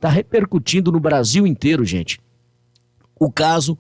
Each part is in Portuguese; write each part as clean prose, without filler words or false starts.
Está repercutindo no Brasil inteiro, gente, o caso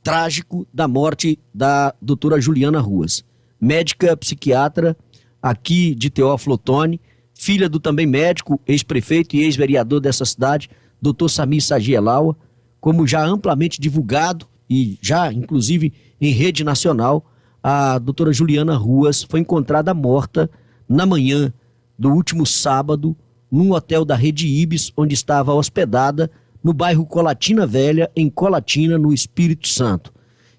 trágico da morte da doutora Juliana Ruas, médica psiquiatra aqui de Teófilo Otoni, filha do também médico, ex-prefeito e ex-vereador dessa cidade, doutor Samir Sagielaua, como já amplamente divulgado e já inclusive em rede nacional, a doutora Juliana Ruas foi encontrada morta na manhã do último sábado num hotel da rede Ibis, onde estava hospedada no bairro Colatina Velha, em Colatina, no Espírito Santo.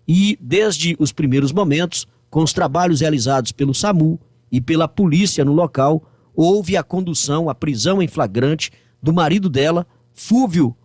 E desde os primeiros momentos, com os trabalhos realizados pelo SAMU e pela polícia no local, houve a condução, a prisão em flagrante do marido dela, Fúvio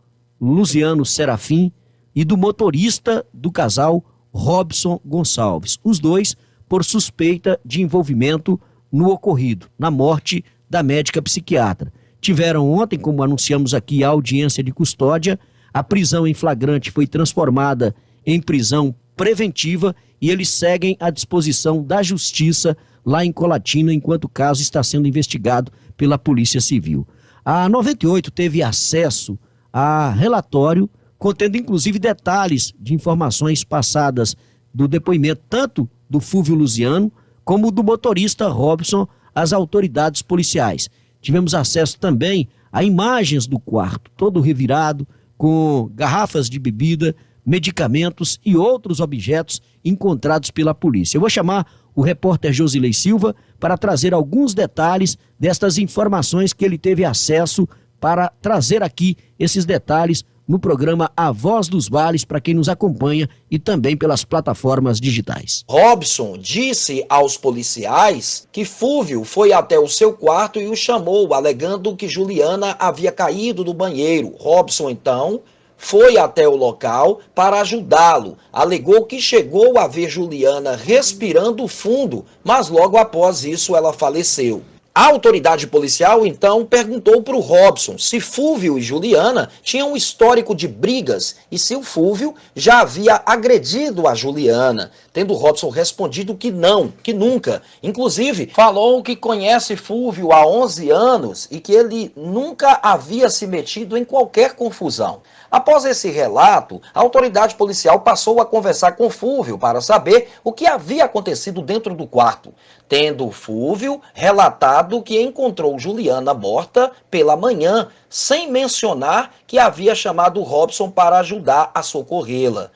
Luziano Serafim, e do motorista do casal, Robson Gonçalves. Os dois por suspeita de envolvimento no ocorrido, na morte da médica psiquiatra. Tiveram ontem, como anunciamos aqui, a audiência de custódia. A prisão em flagrante foi transformada em prisão preventiva e eles seguem à disposição da justiça lá em Colatina, enquanto o caso está sendo investigado pela Polícia Civil. A 98 teve acesso a relatório contendo inclusive detalhes de informações passadas do depoimento tanto do Fúvio Luziano como do motorista Robson às autoridades policiais. Tivemos acesso também a imagens do quarto, todo revirado, com garrafas de bebida, medicamentos e outros objetos encontrados pela polícia. Eu vou chamar o repórter Josilei Silva para trazer alguns detalhes destas informações que ele teve acesso, para trazer aqui esses detalhes no programa A Voz dos Vales, para quem nos acompanha e também pelas plataformas digitais. Robson disse aos policiais que Fúvio foi até o seu quarto e o chamou, alegando que Juliana havia caído do banheiro. Robson, então, foi até o local para ajudá-lo. Alegou que chegou a ver Juliana respirando fundo, mas logo após isso ela faleceu. A autoridade policial, então, perguntou para o Robson se Fúvio e Juliana tinham um histórico de brigas e se o Fúvio já havia agredido a Juliana, tendo Robson respondido que não, que nunca. Inclusive, falou que conhece Fúvio há 11 anos e que ele nunca havia se metido em qualquer confusão. Após esse relato, a autoridade policial passou a conversar com Fúvio para saber o que havia acontecido dentro do quarto, tendo Fúvio relatado que encontrou Juliana morta pela manhã, sem mencionar que havia chamado Robson para ajudar a socorrê-la.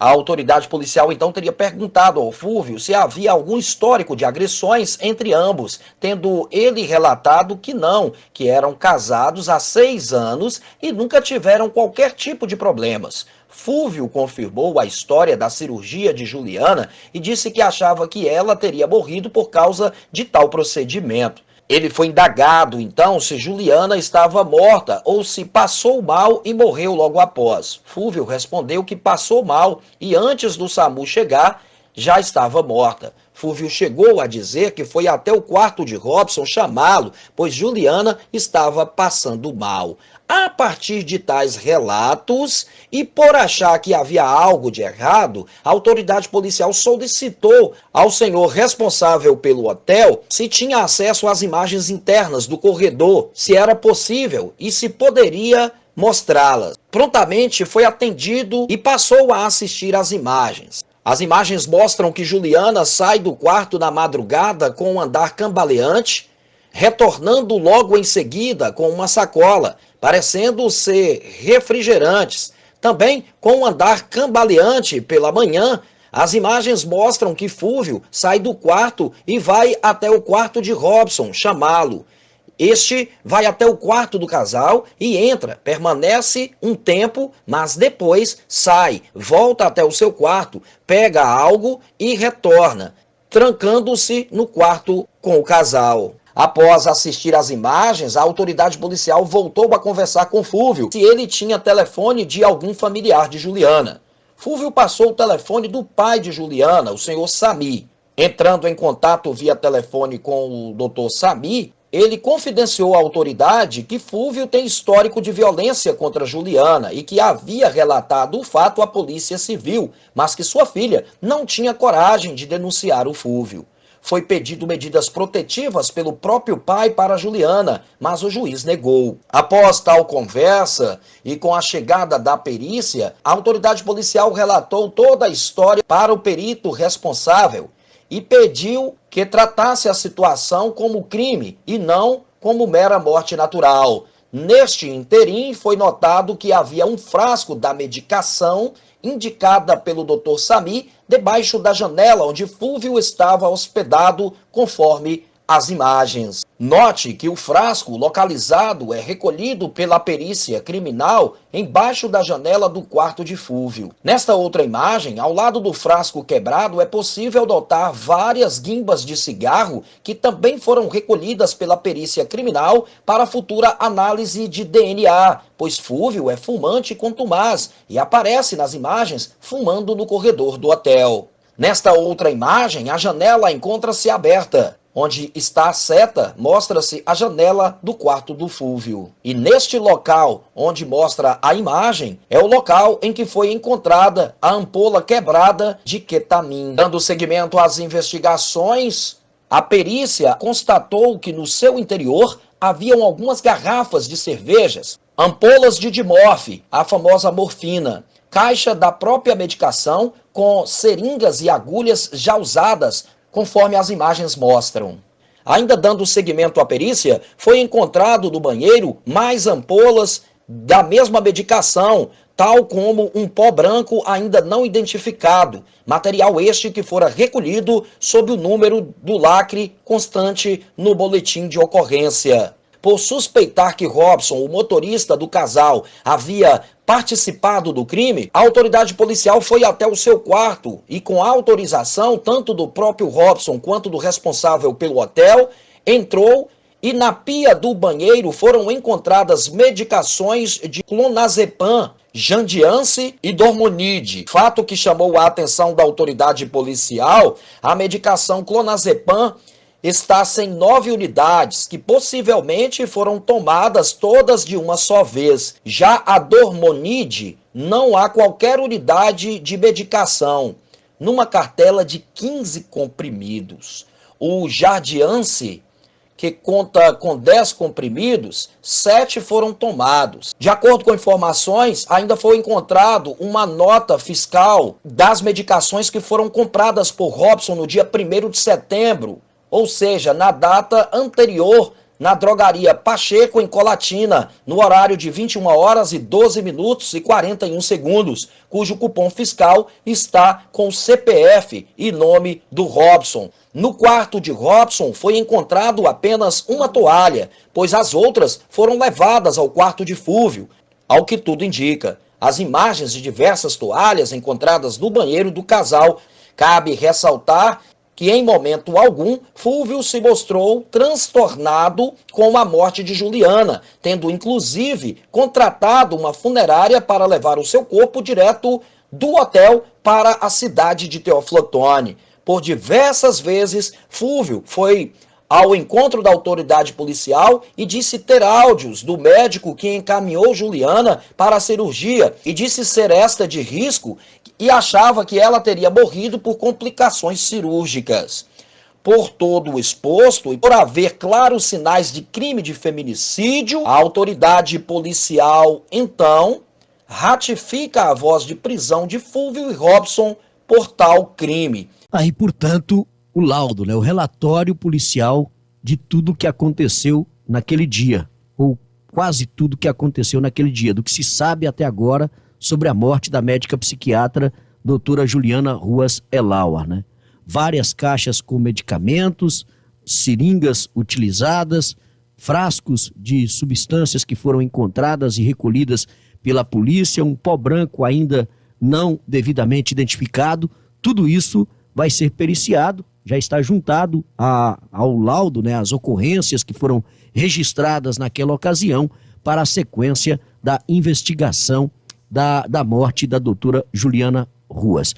A autoridade policial então teria perguntado ao Fúvio se havia algum histórico de agressões entre ambos, tendo ele relatado que não, que eram casados há 6 anos e nunca tiveram qualquer tipo de problemas. Fúvio confirmou a história da cirurgia de Juliana e disse que achava que ela teria morrido por causa de tal procedimento. Ele foi indagado, então, se Juliana estava morta ou se passou mal e morreu logo após. Fúvio respondeu que passou mal e antes do SAMU chegar, já estava morta. Fúvio chegou a dizer que foi até o quarto de Robson chamá-lo, pois Juliana estava passando mal. A partir de tais relatos e por achar que havia algo de errado, a autoridade policial solicitou ao senhor responsável pelo hotel se tinha acesso às imagens internas do corredor, se era possível e se poderia mostrá-las. Prontamente foi atendido e passou a assistir às imagens. As imagens mostram que Juliana sai do quarto na madrugada com um andar cambaleante, retornando logo em seguida com uma sacola, parecendo ser refrigerantes. Também com um andar cambaleante pela manhã, as imagens mostram que Fúvio sai do quarto e vai até o quarto de Robson chamá-lo. Este vai até o quarto do casal e entra, permanece um tempo, mas depois sai, volta até o seu quarto, pega algo e retorna, trancando-se no quarto com o casal. Após assistir às imagens, a autoridade policial voltou a conversar com Fúvio se ele tinha telefone de algum familiar de Juliana. Fúvio passou o telefone do pai de Juliana, o senhor Samir. Entrando em contato via telefone com o doutor Samir, ele confidenciou à autoridade que Fúvio tem histórico de violência contra Juliana e que havia relatado o fato à Polícia Civil, mas que sua filha não tinha coragem de denunciar o Fúvio. foi pedido medidas protetivas pelo próprio pai para Juliana, mas o juiz negou. Após tal conversa e com a chegada da perícia, a autoridade policial relatou toda a história para o perito responsável e pediu que tratasse a situação como crime e não como mera morte natural. Neste interim, foi notado que havia um frasco da medicação indicada pelo Dr. Sami debaixo da janela onde Fúvio estava hospedado, conforme as imagens. Note que o frasco localizado é recolhido pela perícia criminal embaixo da janela do quarto de Fúvio. Nesta outra imagem, ao lado do frasco quebrado, é possível notar várias guimbas de cigarro que também foram recolhidas pela perícia criminal para futura análise de DNA, pois Fúvio é fumante contumaz e aparece nas imagens fumando no corredor do hotel. Nesta outra imagem, a janela encontra-se aberta. Onde está a seta, mostra-se a janela do quarto do Fúvio. E neste local, onde mostra a imagem, é o local em que foi encontrada a ampola quebrada de quetamin. Dando seguimento às investigações, a perícia constatou que no seu interior haviam algumas garrafas de cervejas, ampolas de dimorfe, a famosa morfina, caixa da própria medicação com seringas e agulhas já usadas, conforme as imagens mostram. Ainda dando seguimento à perícia, foi encontrado no banheiro mais ampolas da mesma medicação, tal como um pó branco ainda não identificado, material este que fora recolhido sob o número do lacre constante no boletim de ocorrência. Por suspeitar que Robson, o motorista do casal, havia participado do crime, a autoridade policial foi até o seu quarto e, com autorização tanto do próprio Robson quanto do responsável pelo hotel, entrou e na pia do banheiro foram encontradas medicações de clonazepam, Jandiance e Dormonide. Fato que chamou a atenção da autoridade policial, a medicação clonazepam está sem 9 unidades, que possivelmente foram tomadas todas de uma só vez. Já a Dormonide, não há qualquer unidade de medicação, numa cartela de 15 comprimidos. O Jardiance, que conta com 10 comprimidos, 7 foram tomados. De acordo com informações, ainda foi encontrado uma nota fiscal das medicações que foram compradas por Robson no dia 1º de setembro, ou seja, na data anterior, na drogaria Pacheco, em Colatina, no horário de 21 horas e 12 minutos e 41 segundos, cujo cupom fiscal está com o CPF e nome do Robson. No quarto de Robson foi encontrado apenas uma toalha, pois as outras foram levadas ao quarto de Fúvio, ao que tudo indica. As imagens de diversas toalhas encontradas no banheiro do casal, cabe ressaltar que em momento algum, Fúvio se mostrou transtornado com a morte de Juliana, tendo inclusive contratado uma funerária para levar o seu corpo direto do hotel para a cidade de Teófilo Otoni. Por diversas vezes, Fúvio foi ao encontro da autoridade policial e disse ter áudios do médico que encaminhou Juliana para a cirurgia e disse ser esta de risco e achava que ela teria morrido por complicações cirúrgicas. Por todo o exposto e por haver claros sinais de crime de feminicídio, a autoridade policial, então, ratifica a voz de prisão de Fúvio e Robson por tal crime. Aí, portanto, o laudo, o relatório policial de tudo que aconteceu naquele dia, ou quase tudo que aconteceu naquele dia, do que se sabe até agora sobre a morte da médica psiquiatra doutora Juliana Ruas Elauer, Várias caixas com medicamentos, seringas utilizadas, frascos de substâncias que foram encontradas e recolhidas pela polícia, um pó branco ainda não devidamente identificado. Tudo isso vai ser periciado, já está juntado ao laudo, as ocorrências que foram registradas naquela ocasião para a sequência da investigação da morte da doutora Juliana Ruas.